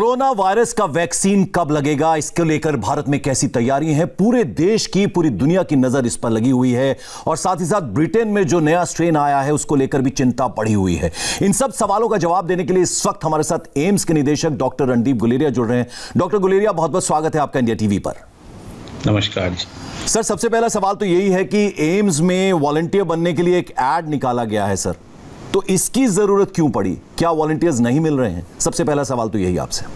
Corona virus का vaccine कब लगेगा, इसको लेकर भारत में कैसी तैयारी है? पूरे देश की, पूरी दुनिया की नजर इस पर लगी हुई है और साथ ही साथ ब्रिटेन में जो नया स्ट्रेन आया है उसको लेकर भी चिंता बढ़ी हुई है। इन सब सवालों का जवाब देने के लिए इस वक्त हमारे साथ एम्स के निदेशक डॉक्टर रणदीप गुलेरिया जुड़ रहे हैं। डॉक्टर गुलेरिया, बहुत बहुत स्वागत है आपका इंडिया टीवी पर। नमस्कार जी। सर, सबसे पहला सवाल तो यही है कि एम्स में वॉलंटियर बनने के लिए एक ऐड निकाला गया है सर, तो इसकी जरूरत क्यों पड़ी? क्या वॉलंटियर्स नहीं मिल रहे हैं? सबसे पहला सवाल तो यही आपसे।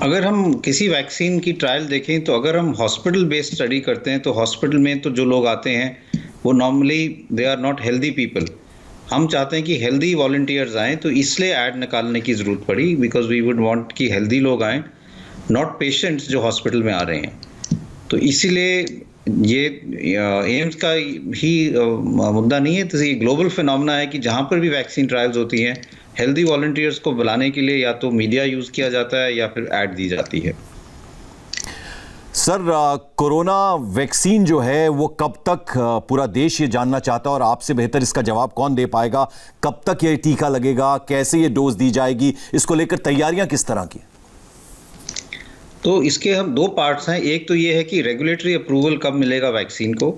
अगर हम किसी वैक्सीन की ट्रायल देखें तो अगर हम हॉस्पिटल बेस्ड स्टडी करते हैं तो हॉस्पिटल में तो जो लोग आते हैं वो normally they are not healthy people. हम चाहते हैं कि हेल्दी वॉलंटियर्स आएँ, तो इसलिए ऐड निकालने की ज़रूरत पड़ी, बिकॉज वी वुड वांट कि हेल्दी लोग आएँ, नॉट पेशेंट्स जो हॉस्पिटल में आ रहे हैं। तो इसीलिए ये एम्स का ही मुद्दा नहीं है, तो ये ग्लोबल फिनोमेना है कि जहाँ पर भी वैक्सीन ट्रायल्स होती हैं हेल्दी वॉलंटियर्स को बुलाने के लिए या तो मीडिया यूज़ किया जाता है या फिर ऐड दी जाती है। सर, कोरोना वैक्सीन जो है वो कब तक, पूरा देश ये जानना चाहता है और आपसे बेहतर इसका जवाब कौन दे पाएगा? कब तक ये टीका लगेगा, कैसे ये डोज दी जाएगी, इसको लेकर तैयारियां किस तरह की? तो इसके हम दो पार्ट्स हैं। एक तो ये है कि रेगुलेटरी अप्रूवल कब मिलेगा वैक्सीन को।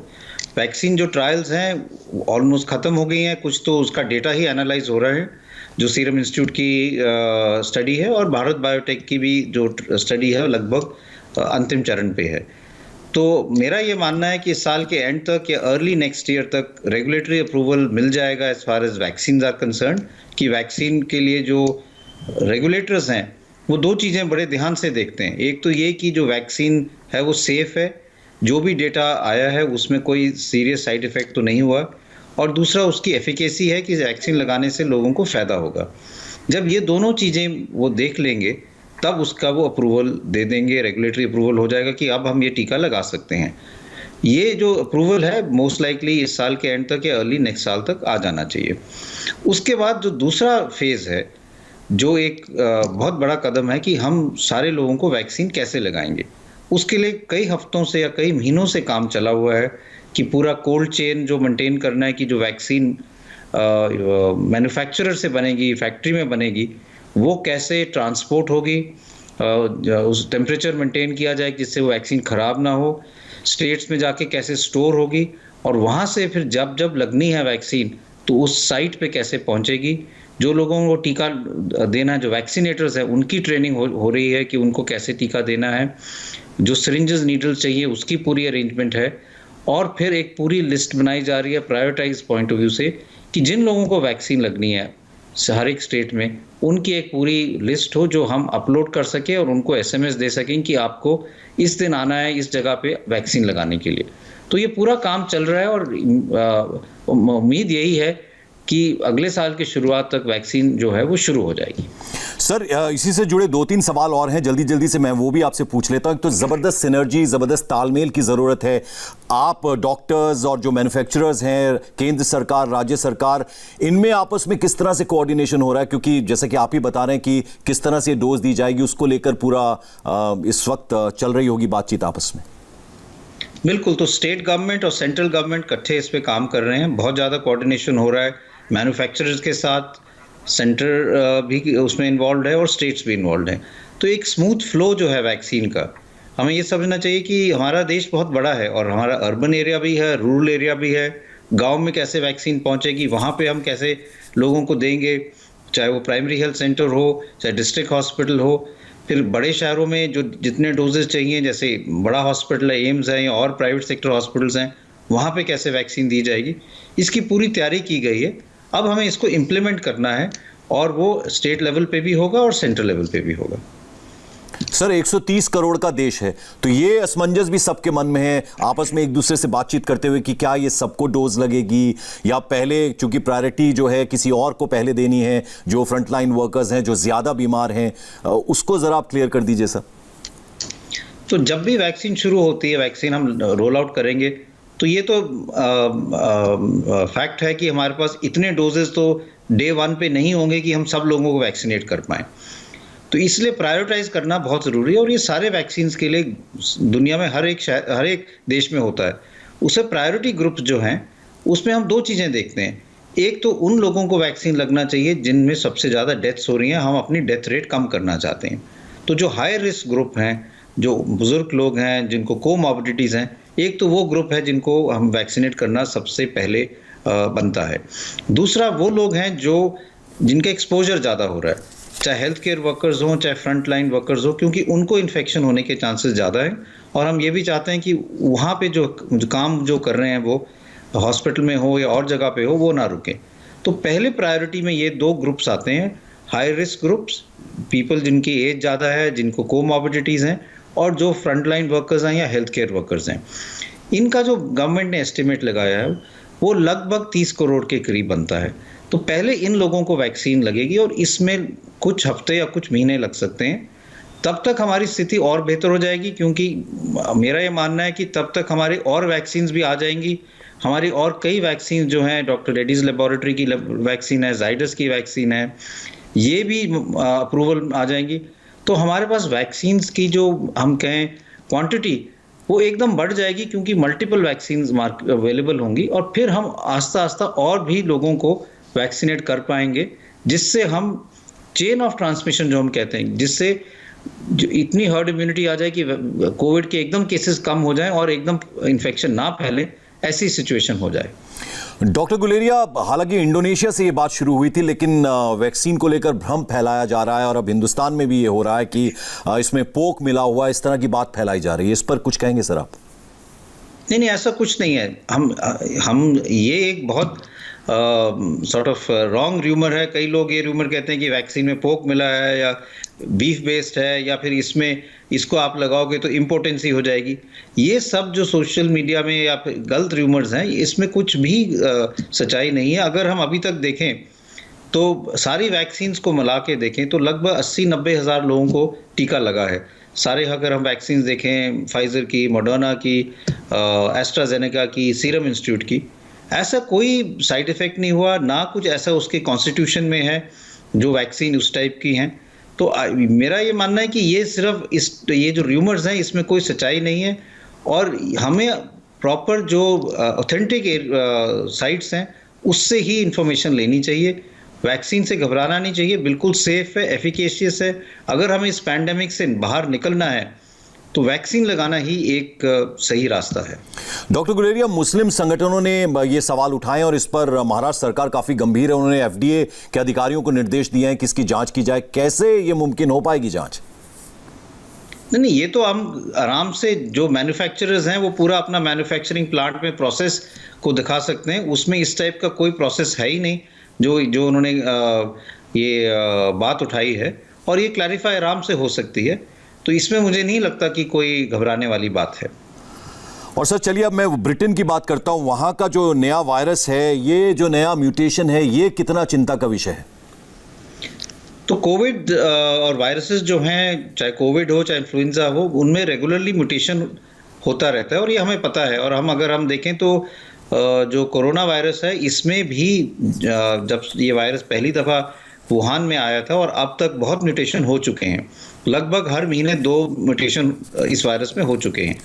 वैक्सीन जो ट्रायल्स हैं ऑलमोस्ट ख़त्म हो गई हैं, कुछ तो उसका डेटा ही एनालाइज हो रहा है, जो सीरम इंस्टीट्यूट की स्टडी है और भारत बायोटेक की भी जो स्टडी है लगभग अंतिम चरण पे है। तो मेरा ये मानना है कि इस साल के एंड तक या अर्ली नेक्स्ट ईयर तक रेगुलेटरी अप्रूवल मिल जाएगा as far as vaccine are concern, कि वैक्सीन के लिए जो रेगुलेटर्स हैं वो दो चीज़ें बड़े ध्यान से देखते हैं। एक तो ये कि जो वैक्सीन है वो सेफ़ है, जो भी डेटा आया है उसमें कोई सीरियस साइड इफ़ेक्ट तो नहीं हुआ, और दूसरा उसकी एफिकेसी है कि वैक्सीन लगाने से लोगों को फ़ायदा होगा। जब ये दोनों चीज़ें वो देख लेंगे तब उसका वो अप्रूवल दे देंगे, रेगुलेटरी अप्रूवल हो जाएगा कि अब हम ये टीका लगा सकते हैं। ये जो अप्रूवल है मोस्ट लाइकली इस साल के एंड तक या अर्ली नेक्स्ट साल तक आ जाना चाहिए। उसके बाद जो दूसरा फेज़ है, जो एक बहुत बड़ा कदम है कि हम सारे लोगों को वैक्सीन कैसे लगाएंगे, उसके लिए कई हफ्तों से या कई महीनों से काम चला हुआ है कि पूरा कोल्ड चेन जो मेंटेन करना है कि जो वैक्सीन मैन्युफैक्चरर से बनेगी, फैक्ट्री में बनेगी, वो कैसे ट्रांसपोर्ट होगी, उस टेम्परेचर मेंटेन किया जाए जिससे वो वैक्सीन ख़राब ना हो, स्टेट्स में जाके कैसे स्टोर होगी, और वहाँ से फिर जब जब लगनी है वैक्सीन तो उस साइट पे कैसे पहुँचेगी। जो लोगों को टीका देना, जो वैक्सीनेटर्स हैं उनकी ट्रेनिंग हो रही है कि उनको कैसे टीका देना है, जो सिरिंजेस नीडल्स चाहिए उसकी पूरी अरेंजमेंट है, और फिर एक पूरी लिस्ट बनाई जा रही है प्रायोरिटाइज पॉइंट ऑफ व्यू से कि जिन लोगों को वैक्सीन लगनी है हर एक स्टेट में उनकी एक पूरी लिस्ट हो जो हम अपलोड कर सकें और उनको SMS दे सकें कि आपको इस दिन आना है इस जगह पे वैक्सीन लगाने के लिए। तो ये पूरा काम चल रहा है और उम्मीद यही है कि अगले साल की शुरुआत तक वैक्सीन जो है वो शुरू हो जाएगी। सर, इसी से जुड़े दो तीन सवाल और हैं, जल्दी जल्दी से मैं वो भी आपसे पूछ लेता हूं। तो ज़बरदस्त सिनर्जी, ज़बरदस्त तालमेल की ज़रूरत है। आप डॉक्टर्स और जो मैन्युफैक्चरर्स हैं, केंद्र सरकार, राज्य सरकार, इनमें आपस में किस तरह से कोऑर्डिनेशन हो रहा है? क्योंकि जैसा कि आप ही बता रहे हैं कि किस तरह से डोज दी जाएगी उसको लेकर पूरा इस वक्त चल रही होगी बातचीत आपस में। बिल्कुल, तो स्टेट गवर्नमेंट और सेंट्रल गवर्नमेंट इकट्ठे इस पे काम कर रहे हैं, बहुत ज़्यादा कोऑर्डिनेशन हो रहा है मैन्युफैक्चरर्स के साथ, सेंटर भी उसमें इन्वॉल्व है और स्टेट्स भी इन्वॉल्व हैं। तो एक स्मूथ फ्लो जो है वैक्सीन का, हमें ये समझना चाहिए कि हमारा देश बहुत बड़ा है और हमारा अर्बन एरिया भी है, रूरल एरिया भी है। गांव में कैसे वैक्सीन पहुंचेगी, वहाँ पे हम कैसे लोगों को देंगे, चाहे वो प्राइमरी हेल्थ सेंटर हो, चाहे डिस्ट्रिक्ट हॉस्पिटल हो, फिर बड़े शहरों में जो जितने डोजेज चाहिए, जैसे बड़ा हॉस्पिटल है, एम्स है और प्राइवेट सेक्टर हॉस्पिटल्स हैं, वहाँ पे कैसे वैक्सीन दी जाएगी, इसकी पूरी तैयारी की गई है। अब हमें इसको इम्प्लीमेंट करना है और वो स्टेट लेवल पे भी होगा और सेंट्रल लेवल पे भी होगा। सर, 130 करोड़ का देश है, तो ये असमंजस भी सबके मन में है, आपस में एक दूसरे से बातचीत करते हुए कि क्या ये सबको डोज लगेगी या पहले, चूंकि प्रायोरिटी जो है किसी और को पहले देनी है, जो फ्रंटलाइन वर्कर्स हैं, जो ज्यादा बीमार हैं, उसको जरा आप क्लियर कर दीजिए सर। तो जब भी वैक्सीन शुरू होती है, वैक्सीन हम रोल आउट करेंगे, तो ये तो फैक्ट है कि हमारे पास इतने डोजेस तो डे 1 पे नहीं होंगे कि हम सब लोगों को वैक्सीनेट कर पाएँ। तो इसलिए प्रायोरिटाइज करना बहुत ज़रूरी है, और ये सारे वैक्सीन्स के लिए दुनिया में हर एक देश में होता है। उसे प्रायोरिटी ग्रुप्स जो हैं उसमें हम दो चीज़ें देखते हैं एक तो उन लोगों को वैक्सीन लगना चाहिए जिनमें सबसे ज़्यादा डेथ्स हो रही हैं, हम अपनी डेथ रेट कम करना चाहते हैं। तो जो हाई रिस्क ग्रुप हैं, जो बुजुर्ग लोग हैं, जिनको कोमॉर्बिडिटीज़ हैं, एक तो वो ग्रुप है जिनको हम वैक्सीनेट करना सबसे पहले बनता है। दूसरा वो लोग हैं जो जिनका एक्सपोजर ज़्यादा हो रहा है, चाहे हेल्थ केयर वर्कर्स हों, चाहे फ्रंट लाइन वर्कर्स हों, क्योंकि उनको इन्फेक्शन होने के चांसेस ज़्यादा हैं। और हम ये भी चाहते हैं कि वहाँ पे जो काम जो कर रहे हैं वो हॉस्पिटल में हो या और जगह पे हो, वो ना रुकें। तो पहले प्रायोरिटी में ये 2 ग्रुप्स आते हैं, हाई रिस्क ग्रुप्स, पीपल जिनकी एज ज़्यादा है, जिनको कोमॉर्बिडिटीज़ हैं, और जो फ्रंट लाइन वर्कर्स हैं या हेल्थ केयर वर्कर्स हैं। इनका जो गवर्नमेंट ने एस्टिमेट लगाया है वो लगभग 30 करोड़ के करीब बनता है। तो पहले इन लोगों को वैक्सीन लगेगी और इसमें कुछ हफ्ते या कुछ महीने लग सकते हैं। तब तक हमारी स्थिति और बेहतर हो जाएगी, क्योंकि मेरा ये मानना है कि तब तक हमारे और वैक्सीन्स भी आ जाएंगी। हमारी और कई वैक्सीन जो हैं, डॉक्टर रेड्डीज लेबोरेटरी की वैक्सीन है, जाइडस की वैक्सीन है, ये भी अप्रूवल आ जाएंगी। तो हमारे पास वैक्सीन्स की जो हम कहें क्वांटिटी वो एकदम बढ़ जाएगी, क्योंकि मल्टीपल वैक्सीन्स अवेलेबल होंगी और फिर हम आस्ता आस्ता और भी लोगों को वैक्सीनेट कर पाएंगे, जिससे हम चेन ऑफ ट्रांसमिशन जो हम कहते हैं, जिससे जो इतनी हर्ड इम्यूनिटी आ जाए कि कोविड के एकदम केसेस कम हो जाएं और एकदम इन्फेक्शन ना फैले, ऐसी सिचुएशन हो जाए। डॉक्टर गुलेरिया, हालांकि इंडोनेशिया से ये बात शुरू हुई थी, लेकिन वैक्सीन को लेकर भ्रम फैलाया जा रहा है और अब हिंदुस्तान में भी ये हो रहा है कि इसमें पोक मिला हुआ, इस तरह की बात फैलाई जा रही है। इस पर कुछ कहेंगे सर आप? नहीं, ऐसा कुछ नहीं है। हम ये एक बहुत सॉर्ट ऑफ रॉन्ग र्यूमर है। कई लोग ये र्यूमर कहते हैं कि वैक्सीन में पोक मिला है या बीफ बेस्ड है, या फिर इसको आप लगाओगे तो इम्पोर्टेंसी हो जाएगी। ये सब जो सोशल मीडिया में या फिर गलत र्यूमर्स हैं, इसमें कुछ भी सच्चाई नहीं है। अगर हम अभी तक देखें तो सारी वैक्सीन्स को मिला के देखें तो लगभग 80-90 हज़ार लोगों को टीका लगा है। सारे अगर हम वैक्सीन देखें, फाइजर की, मॉडर्ना की, एस्ट्राजेनेका की, सीरम इंस्टीट्यूट की, ऐसा कोई साइड इफेक्ट नहीं हुआ, ना कुछ ऐसा उसके कॉन्स्टिट्यूशन में है जो वैक्सीन उस टाइप की हैं। तो मेरा ये मानना है कि ये सिर्फ ये जो र्यूमर्स हैं, इसमें कोई सच्चाई नहीं है और हमें प्रॉपर जो ऑथेंटिक साइट्स हैं उससे ही इंफॉर्मेशन लेनी चाहिए। वैक्सीन से घबराना नहीं चाहिए, बिल्कुल सेफ है, एफिकेशियस है। अगर हमें इस पैंडेमिक से बाहर निकलना है तो वैक्सीन लगाना ही एक सही रास्ता है। डॉक्टर गुलेरिया, मुस्लिम संगठनों ने ये सवाल उठाए और इस पर महाराष्ट्र सरकार काफी गंभीर है। उन्होंने एफडीए के अधिकारियों को निर्देश दिए हैं कि इसकी जांच की जाए। कैसे ये मुमकिन हो पाएगी जांच? नहीं, ये तो हम आराम से, जो मैन्युफैक्चरर्स हैं वो पूरा अपना मैन्युफैक्चरिंग प्लांट में प्रोसेस को दिखा सकते हैं। उसमें इस टाइप का कोई प्रोसेस है ही नहीं जो उन्होंने ये बात उठाई है, और ये क्लैरिफाई आराम से हो सकती है। तो इसमें मुझे नहीं लगता कि कोई घबराने वाली बात है। और सर चलिए, अब मैं ब्रिटेन की बात करता हूं। वहां का जो नया वायरस है, ये जो नया म्यूटेशन है, ये कितना चिंता का विषय है? तो कोविड और वायरसेस जो हैं, चाहे कोविड हो चाहे इन्फ्लुएंजा हो, उनमें रेगुलरली म्यूटेशन होता रहता है और ये हमें पता है। और अगर हम देखें तो जो कोरोना वायरस है, इसमें भी जब ये वायरस पहली दफ़ा वुहान में आया था और अब तक बहुत म्यूटेशन हो चुके हैं। लगभग हर महीने 2 म्यूटेशन इस वायरस में हो चुके हैं।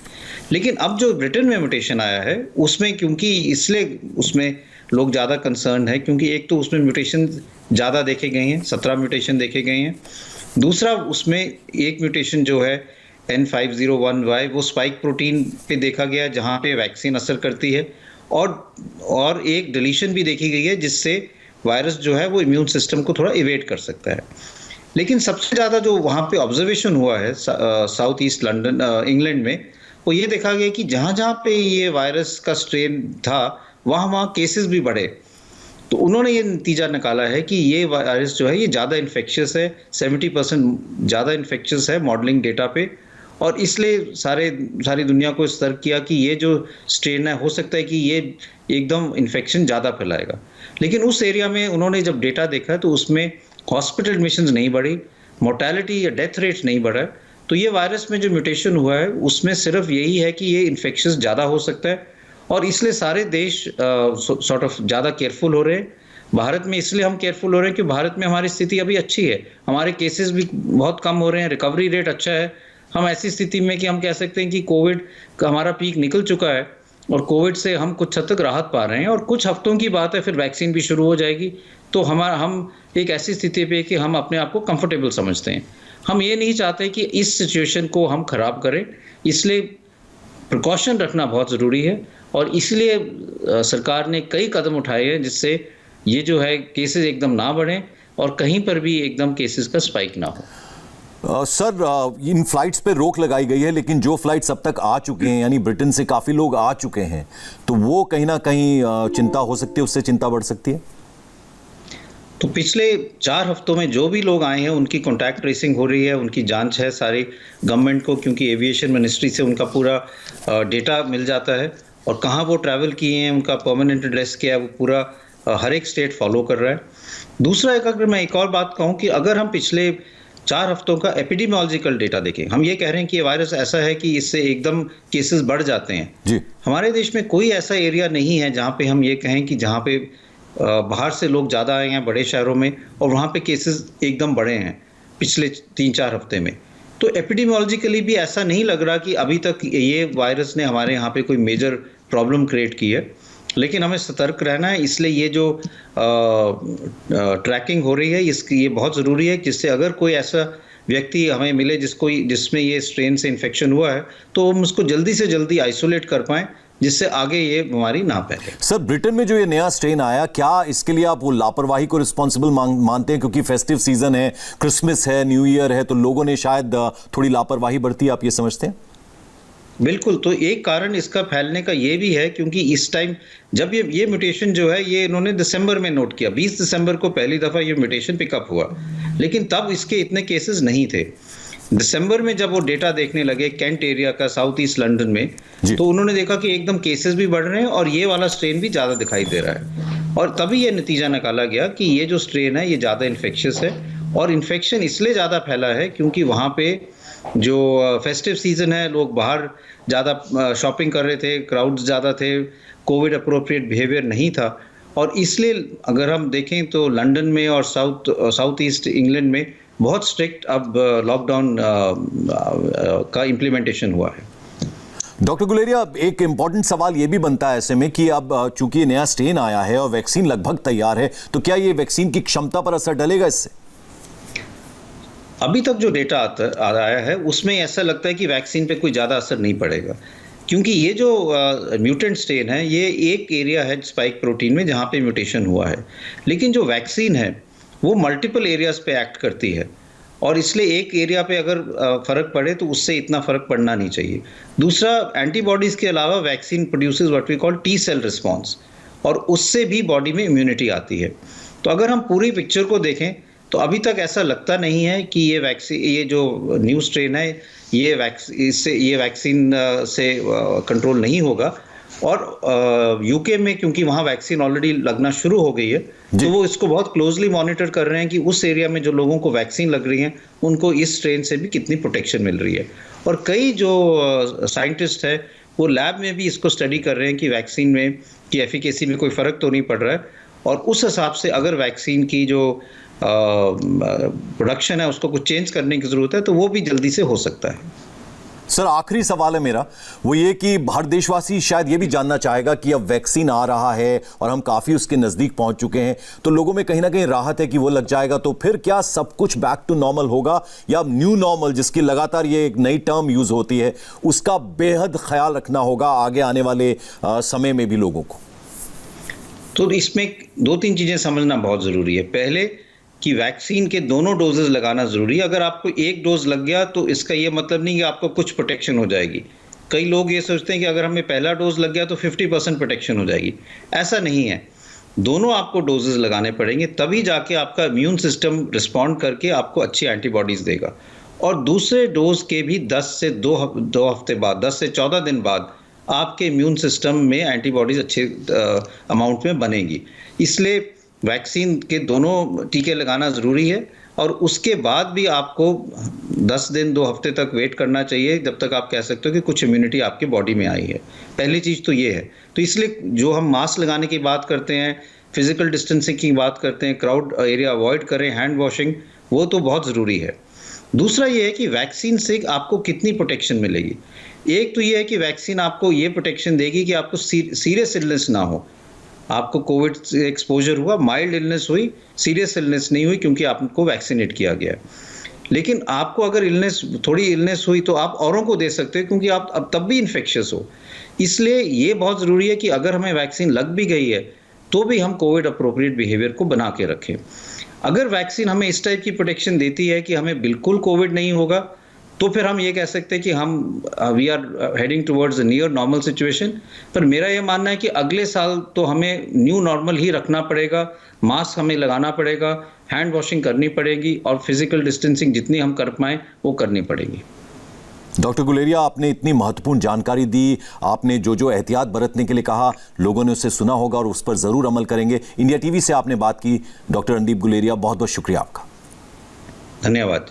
लेकिन अब जो ब्रिटेन में म्यूटेशन आया है, उसमें क्योंकि इसलिए उसमें लोग ज़्यादा कंसर्न है, क्योंकि एक तो उसमें म्यूटेशन ज़्यादा देखे गए हैं, 17 म्यूटेशन देखे गए हैं। दूसरा, उसमें एक म्यूटेशन जो है N501Y, वो स्पाइक प्रोटीन पे देखा गया, जहाँ पे वैक्सीन असर करती है, और एक डिलीशन भी देखी गई है, जिससे वायरस जो है वो इम्यून सिस्टम को थोड़ा इवेट कर सकता है। लेकिन सबसे ज़्यादा जो वहाँ पे ऑब्जर्वेशन हुआ है साउथ ईस्ट लंदन, इंग्लैंड में, वो ये देखा गया कि जहाँ जहाँ पे ये वायरस का स्ट्रेन था, वहाँ केसेस भी बढ़े। तो उन्होंने ये नतीजा निकाला है कि ये वायरस जो है ये ज़्यादा इन्फेक्शियस है, 70% ज़्यादा इन्फेक्शियस है मॉडलिंग डेटा पे, और इसलिए सारी दुनिया को सतर्क किया कि ये जो स्ट्रेन है, हो सकता है कि ये एकदम इन्फेक्शन ज़्यादा फैलाएगा। लेकिन उस एरिया में उन्होंने जब डेटा देखा तो उसमें हॉस्पिटल एडमिशंस नहीं बढ़ी, मोर्टेलिटी या डेथ रेट नहीं बढ़ा। तो ये वायरस में जो म्यूटेशन हुआ है, उसमें सिर्फ यही है कि ये इन्फेक्शियस ज़्यादा हो सकता है, और इसलिए सारे देश सॉर्ट ऑफ ज़्यादा केयरफुल हो रहे हैं। भारत में इसलिए हम केयरफुल हो रहे हैं कि भारत में हमारी स्थिति अभी अच्छी है, हमारे केसेस भी बहुत कम हो रहे हैं, रिकवरी रेट अच्छा है। हम ऐसी स्थिति में कि हम कह सकते हैं कि कोविड का हमारा पीक निकल चुका है, और कोविड से हम कुछ हद तक राहत पा रहे हैं और कुछ हफ्तों की बात है फिर वैक्सीन भी शुरू हो जाएगी। तो हम एक ऐसी स्थिति पे कि हम अपने आप को कंफर्टेबल समझते हैं। हम ये नहीं चाहते कि इस सिचुएशन को हम खराब करें, इसलिए प्रिकॉशन रखना बहुत ज़रूरी है और इसलिए सरकार ने कई कदम उठाए हैं जिससे ये जो है केसेस एकदम ना बढ़ें और कहीं पर भी एकदम केसेस का स्पाइक ना हो। सर, इन फ्लाइट्स पे रोक लगाई गई है, लेकिन जो फ्लाइट्स अब तक आ चुके हैं, यानी ब्रिटेन से काफ़ी लोग आ चुके हैं, तो वो कहीं ना कहीं चिंता हो सकती है, उससे चिंता बढ़ सकती है। तो पिछले 4 हफ्तों में जो भी लोग आए हैं उनकी कॉन्टैक्ट ट्रेसिंग हो रही है, उनकी जांच है सारी गवर्नमेंट को, क्योंकि एविएशन मिनिस्ट्री से उनका पूरा डेटा मिल जाता है और कहाँ वो ट्रैवल किए हैं, उनका परमानेंट एड्रेस क्या है, वो पूरा हर एक स्टेट फॉलो कर रहा है। दूसरा अगर मैं एक और बात कहूँ कि अगर हम पिछले 4 हफ्तों का एपिडेमियोलॉजिकल डेटा देखें, हम ये कह रहे हैं कि ये वायरस ऐसा है कि इससे एकदम केसेस बढ़ जाते हैं जी। हमारे देश में कोई ऐसा एरिया नहीं है जहाँ पे हम ये कहें कि जहाँ पे बाहर से लोग ज़्यादा आए हैं बड़े शहरों में और वहाँ पे केसेस एकदम बढ़े हैं पिछले 3-4 हफ्ते में। तो एपिडेमियोलॉजिकली भी ऐसा नहीं लग रहा कि अभी तक ये वायरस ने हमारे यहाँ पे कोई मेजर प्रॉब्लम क्रिएट की है, लेकिन हमें सतर्क रहना है। इसलिए ये जो ट्रैकिंग हो रही है इसकी ये बहुत ज़रूरी है, जिससे अगर कोई ऐसा व्यक्ति हमें मिले जिसमें ये स्ट्रेन से इन्फेक्शन हुआ है तो हम उसको जल्दी से जल्दी आइसोलेट कर पाएँ, जिससे आगे ये बीमारी ना फैले। सर, ब्रिटेन में जो ये नया स्ट्रेन आया, क्या इसके लिए आप वो लापरवाही को रिस्पॉन्सिबल मानते हैं? क्योंकि फेस्टिव सीजन है, क्रिसमस है, न्यू ईयर है, तो लोगों ने शायद थोड़ी लापरवाही बरती, आप ये समझते हैं? बिल्कुल, तो एक कारण इसका फैलने का ये भी है क्योंकि इस टाइम जब ये म्यूटेशन जो है ये इन्होंने दिसंबर में नोट किया, 20 दिसंबर को पहली दफ़ा ये म्यूटेशन पिकअप हुआ, लेकिन तब इसके इतने केसेस नहीं थे। दिसंबर में जब वो डेटा देखने लगे कैंट एरिया का साउथ ईस्ट लंदन में, तो उन्होंने देखा कि एकदम केसेस भी बढ़ रहे हैं और ये वाला स्ट्रेन भी ज़्यादा दिखाई दे रहा है और तभी ये नतीजा निकाला गया कि ये जो स्ट्रेन है ये ज़्यादा इन्फेक्शियस है और इन्फेक्शन इसलिए ज़्यादा फैला है क्योंकि वहाँ पे जो फेस्टिव सीजन है, लोग बाहर ज़्यादा शॉपिंग कर रहे थे, क्राउड्स ज़्यादा थे, कोविड अप्रोप्रिएट बिहेवियर नहीं था और इसलिए अगर हम देखें तो लंदन में और साउथ ईस्ट इंग्लैंड में बहुत स्ट्रिक्ट अब लॉकडाउन का इम्प्लीमेंटेशन हुआ है। डॉक्टर गुलेरिया, एक इंपॉर्टेंट सवाल ये भी बनता है ऐसे में कि अब चूंकि नया स्ट्रेन आया है और वैक्सीन लगभग तैयार है, तो क्या ये वैक्सीन की क्षमता पर असर डलेगा इससे? अभी तक जो डेटा आया है उसमें ऐसा लगता है कि वैक्सीन पे कोई ज़्यादा असर नहीं पड़ेगा, क्योंकि ये जो म्यूटेंट स्ट्रेन है ये एक एरिया है स्पाइक प्रोटीन में जहाँ पे म्यूटेशन हुआ है, लेकिन जो वैक्सीन है वो मल्टीपल एरियाज पे एक्ट करती है और इसलिए एक एरिया पे अगर फ़र्क पड़े तो उससे इतना फ़र्क पड़ना नहीं चाहिए। दूसरा, एंटीबॉडीज़ के अलावा vaccine produces what we call T cell response और उससे भी बॉडी में इम्यूनिटी आती है। तो अगर हम पूरी पिक्चर को देखें तो अभी तक ऐसा लगता नहीं है कि ये जो न्यू स्ट्रेन है ये वैक्सीन से कंट्रोल नहीं होगा और यूके में क्योंकि वहाँ वैक्सीन ऑलरेडी लगना शुरू हो गई है तो वो इसको बहुत क्लोजली मॉनिटर कर रहे हैं कि उस एरिया में जो लोगों को वैक्सीन लग रही है उनको इस स्ट्रेन से भी कितनी प्रोटेक्शन मिल रही है और कई जो साइंटिस्ट है वो लैब में भी इसको स्टडी कर रहे हैं कि वैक्सीन में की एफिकेसी में कोई फ़र्क तो नहीं पड़ रहा है और उस हिसाब से अगर वैक्सीन की जो प्रोडक्शन है उसको कुछ चेंज करने की ज़रूरत है तो वो भी जल्दी से हो सकता है। सर, आखिरी सवाल है मेरा, वो ये कि हर देशवासी शायद ये भी जानना चाहेगा कि अब वैक्सीन आ रहा है और हम काफ़ी उसके नज़दीक पहुंच चुके हैं, तो लोगों में कहीं ना कहीं राहत है कि वो लग जाएगा, तो फिर क्या सब कुछ बैक टू नॉर्मल होगा या न्यू नॉर्मल, जिसकी लगातार ये एक नई टर्म यूज़ होती है, उसका बेहद ख्याल रखना होगा आगे आने वाले समय में भी लोगों को? तो इसमें 2-3 चीज़ें समझना बहुत ज़रूरी है। पहले कि वैक्सीन के दोनों डोजेस लगाना ज़रूरी है। अगर आपको एक डोज लग गया तो इसका ये मतलब नहीं कि आपको कुछ प्रोटेक्शन हो जाएगी। कई लोग ये सोचते हैं कि अगर हमें पहला डोज लग गया तो 50% प्रोटेक्शन हो जाएगी। ऐसा नहीं है, दोनों आपको डोजेस लगाने पड़ेंगे, तभी जाके आपका इम्यून सिस्टम रिस्पॉन्ड करके आपको अच्छी एंटीबॉडीज़ देगा। और दूसरे डोज के भी 10 से 2 हफ्ते बाद, 10 से 14 दिन बाद आपके इम्यून सिस्टम में एंटीबॉडीज़ अच्छे अमाउंट में बनेगी। इसलिए वैक्सीन के दोनों टीके लगाना ज़रूरी है और उसके बाद भी आपको 10 दिन 2 हफ्ते तक वेट करना चाहिए जब तक आप कह सकते हो कि कुछ इम्यूनिटी आपके बॉडी में आई है। पहली चीज़ तो ये है। तो इसलिए जो हम मास्क लगाने की बात करते हैं, फिजिकल डिस्टेंसिंग की बात करते हैं, क्राउड एरिया अवॉइड करें, हैंड वॉशिंग, वो तो बहुत ज़रूरी है। दूसरा ये है कि वैक्सीन से आपको कितनी प्रोटेक्शन मिलेगी। एक तो ये है कि वैक्सीन आपको ये प्रोटेक्शन देगी कि आपको सीरियस इलनेस ना हो। आपको कोविड से एक्सपोजर हुआ, माइल्ड इलनेस हुई, सीरियस इलनेस नहीं हुई क्योंकि आपको वैक्सीनेट किया गया है। लेकिन आपको अगर थोड़ी इलनेस हुई तो आप औरों को दे सकते हो क्योंकि आप अब तब भी इन्फेक्शियस हो। इसलिए ये बहुत ज़रूरी है कि अगर हमें वैक्सीन लग भी गई है तो भी हम कोविड अप्रोप्रिएट बिहेवियर को बना के रखें। अगर वैक्सीन हमें इस टाइप की प्रोटेक्शन देती है कि हमें बिल्कुल कोविड नहीं होगा, तो फिर हम ये कह सकते हैं कि हम we are heading towards a near normal situation. पर मेरा ये मानना है कि अगले साल तो हमें न्यू नॉर्मल ही रखना पड़ेगा, मास्क हमें लगाना पड़ेगा, हैंड वॉशिंग करनी पड़ेगी और फिजिकल डिस्टेंसिंग जितनी हम कर पाएँ वो करनी पड़ेगी। डॉक्टर गुलेरिया, आपने इतनी महत्वपूर्ण जानकारी दी, आपने जो एहतियात बरतने के लिए कहा, लोगों ने उसे सुना होगा और उस पर जरूर अमल करेंगे। इंडिया टीवी से आपने बात की, डॉक्टर रणदीप गुलेरिया, बहुत बहुत शुक्रिया आपका। धन्यवाद।